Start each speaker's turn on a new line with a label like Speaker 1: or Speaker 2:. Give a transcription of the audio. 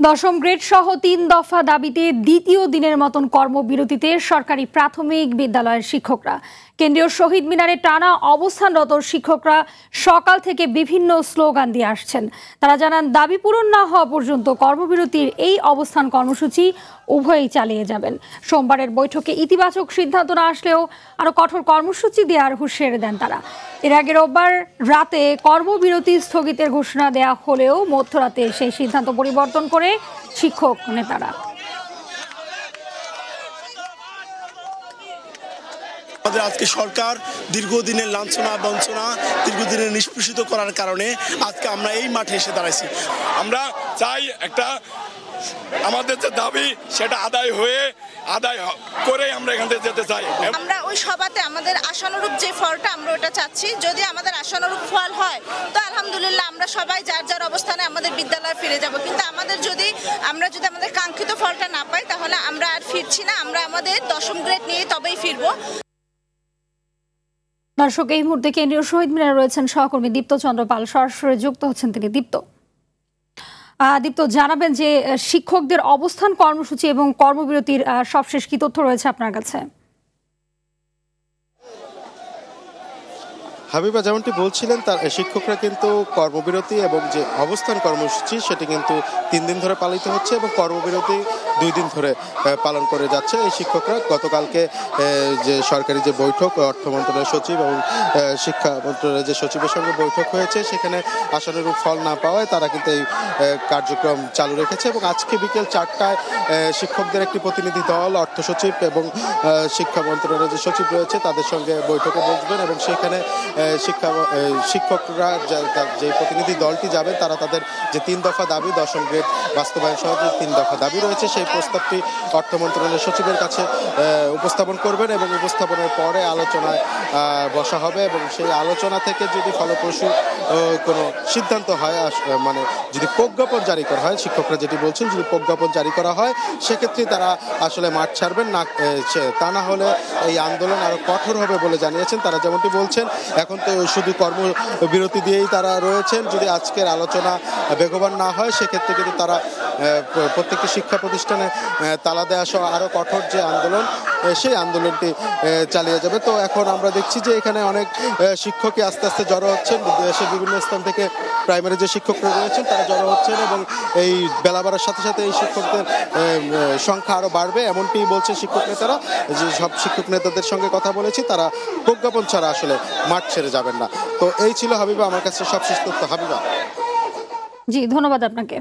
Speaker 1: দশম গ্রেড সহ ৩ দফা দাবিতে দ্বিতীয় দিনের মতন কর্মবিরতিতে সরকারি প্রাথমিক বিদ্যালয়ের শিক্ষকরা। কেন্দ্রীয় শহীদ মিনারে টানা অবস্থানরত শিক্ষকরা সকাল থেকে বিভিন্ন স্লোগান দিয়ে আসছেন। তারা জানান, দাবি পূরণ না হওয়া পর্যন্ত কর্মবিরতির এই অবস্থান কর্মসূচি উভয়ই চালিয়ে যাবেন। সোমবারের বৈঠকে ইতিবাচক সিদ্ধান্ত না আসলেও আরও কঠোর কর্মসূচি দেওয়ার হুঁশিয়ারি দেন তারা। এর আগে রোববার রাতে কর্মবিরতি স্থগিতের ঘোষণা দেওয়া হলেও মধ্যরাতে সেই সিদ্ধান্ত পরিবর্তন করে শিক্ষক নেতারা।
Speaker 2: আমাদের আজকে সরকার দীর্ঘদিনের লাঞ্ছনা বঞ্চনা দীর্ঘদিনের নিষ্পেষিত করার কারণে আজকে আমরা এই মাঠে এসে দাঁড়াইছি।
Speaker 3: আমরা চাই একটা আমাদের যে দাবি সেটা আদায় করে আমরা এখান থেকে যেতে চাই।
Speaker 4: আমরা ওই সভাতে আমাদের আশানুরূপ যে ফলটা আমরা ওটা চাচ্ছি, যদি আমাদের আশানুরূপ ফল হয় তো আলহামদুলিল্লাহ আমরা সবাই যার যার অবস্থানে আমাদের বিদ্যালয়ে ফিরে যাব। কিন্তু আমরা যদি আমাদের কাঙ্ক্ষিত ফলটা না পাই তাহলে আমরা আর ফিরছি না, আমরা আমাদের দশম গ্রেড নিয়ে তবেই ফিরবো।
Speaker 1: দর্শক, এই মুহূর্তে কেন্দ্রীয় শহীদ মিনারে রয়েছেন সহকর্মী দীপ্ত চন্দ্র পাল, সরাসরি যুক্ত হচ্ছেন তিনি। দীপ্ত, জানাবেন যে শিক্ষকদের অবস্থান কর্মসূচি এবং কর্মবিরতির সবশেষ কি তথ্য রয়েছে আপনার কাছে?
Speaker 5: হাবিবা যেমনটি বলছিলেন, তার শিক্ষকরা কিন্তু কর্মবিরতি এবং যে অবস্থান কর্মসূচি সেটি কিন্তু 3 দিন ধরে পালিত হচ্ছে এবং কর্মবিরতি 2 দিন ধরে পালন করে যাচ্ছে এই শিক্ষকরা। গতকালকে যে সরকারি যে বৈঠক, অর্থ মন্ত্রণালয়ের সচিব এবং শিক্ষা মন্ত্রণালয়ের যে সচিবের সঙ্গে বৈঠক হয়েছে, সেখানে আশানুরূপ ফল না পাওয়ায় তারা কিন্তু এই কার্যক্রম চালু রেখেছে এবং আজকে বিকেল 4টায় শিক্ষকদের একটি প্রতিনিধি দল অর্থ সচিব এবং শিক্ষা মন্ত্রণালয়ের যে সচিব রয়েছে তাদের সঙ্গে বৈঠকে বসবেন এবং সেখানে শিক্ষকরা যে প্রতিনিধি দলটি যাবেন তারা তাদের যে 3 দফা দাবি, দশম গ্রেড বাস্তবায়ন সহ যে 3 দফা দাবি রয়েছে সেই প্রস্তাবটি অর্থ মন্ত্রণালয়ের সচিবের কাছে উপস্থাপন করবেন এবং উপস্থাপনের পরে আলোচনায় বসা হবে এবং সেই আলোচনা থেকে যদি ফলপ্রসূ কোনো সিদ্ধান্ত হয়, মানে যদি প্রজ্ঞাপন জারি করা হয়, শিক্ষকরা যেটি বলছেন যদি প্রজ্ঞাপন জারি করা হয় সেক্ষেত্রে তারা আসলে মাঠ ছাড়বেন না, তা না হলে এই আন্দোলন আরো কঠোর হবে বলে জানিয়েছেন তারা। যেমনটি বলছেন, এখন তো শুধু কর্মবিরতি দিয়েই তারা রয়েছেন, যদি আজকের আলোচনা বেগবান না হয় সেক্ষেত্রে কিন্তু তারা প্রত্যেকটি শিক্ষা প্রতিষ্ঠানে তালা দেওয়া সহ আরও কঠোর যে আন্দোলন সেই আন্দোলনটি চালিয়ে যাবে। তো এখন আমরা দেখছি যে এখানে অনেক শিক্ষকই আস্তে আস্তে জড়ো হচ্ছেন, দেশের বিভিন্ন স্থান থেকে প্রাইমারি যে শিক্ষকরা রয়েছেন তারা জড়ো হচ্ছেন এবং এই বেলা বাড়ার সাথে সাথে এই শিক্ষকদের সংখ্যা আরও বাড়বে এমনটি বলছে শিক্ষক নেতারা। যে সব শিক্ষক নেতাদের সঙ্গে কথা বলেছি, তারা প্রজ্ঞাপন ছাড়া আসলে মাঠ ছেড়ে যাবেন না। তো এই ছিল হাবিবা আমার কাছে সবশেষ তথ্য। হাবিবা।
Speaker 1: জি, ধন্যবাদ আপনাকে।